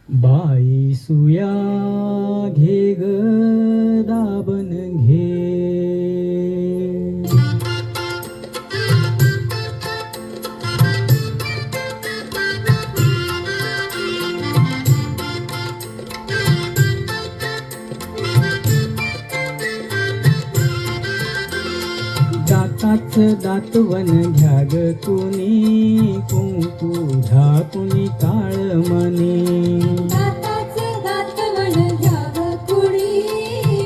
बाई सुया घे ग दाबन घे. दाताच दातवन घ्या ग कुणी कुंकू घ्या कुणी काळ मनी. दाताच दातवन घ्या ग कुणी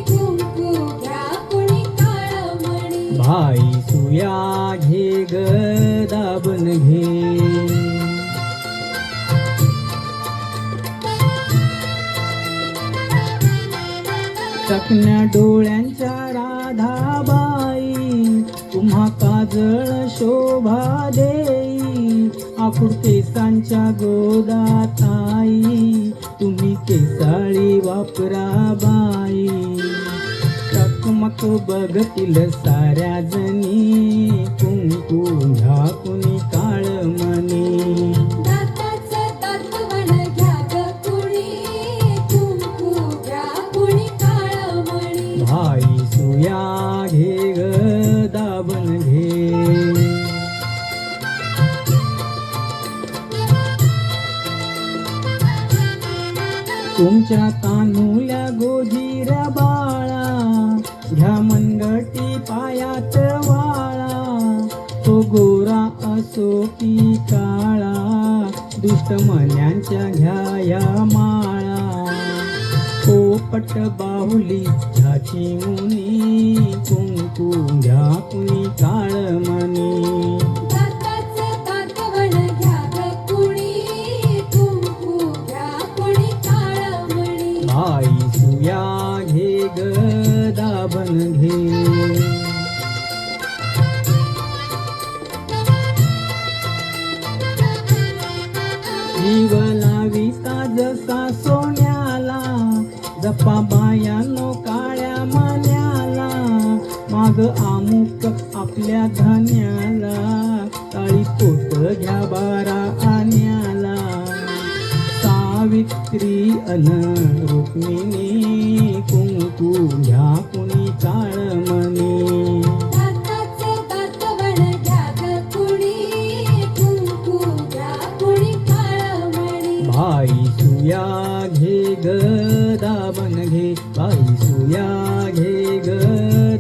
कुंकू घ्या कुणी काळमणी. बाई सुया घे ग दाबन घे. टकन्या डोळ्यांच्या राधाबाई तुम्हा काजळ शोभा देई. आखूड केसांच्या गोदाताई तुम्ही केसाळी वापरा बाई. टकमक बघतील साऱ्या जणी कुंकू घ्या कुणी काळ मनी. दाताच दातवन घ्या ग कुणी कुंकू घ्या कुणी काळमणी. भाई सुया घे ग दाबन घे. तुमच्या कान्हुल्या गोजीऱ्या बाळा घ्या मनगटी पायात वाळा. तो गोरा असो की काळा दुष्ट मन्यांच्या घ्या या माळा. पोपट बाहुली घ्याची मुनी कुंकू घ्या कुणी काळ मनी. दाताच दातवन घ्या ग कुणी कुंकू घ्या कुणी काळमणी. बाई सुया घे ग दाबन घे. जीव लाविता जसा सोन्याला जपा बायानो काळ्या मन्याला. माग आमुक आपल्या धान्याला काळी पोत घ्या बारा आण्याला. सावित्री अन रुक्मिणी कुंकू घ्या कुणी काळ मनी. दाताच दातवन घ्या ग कुणी कुंकू घ्या कुणी काळमणी. बाई सुया घे ग दाबन घे. बाई सुया घे ग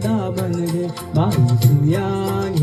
दाबन घे. बाई सुया घे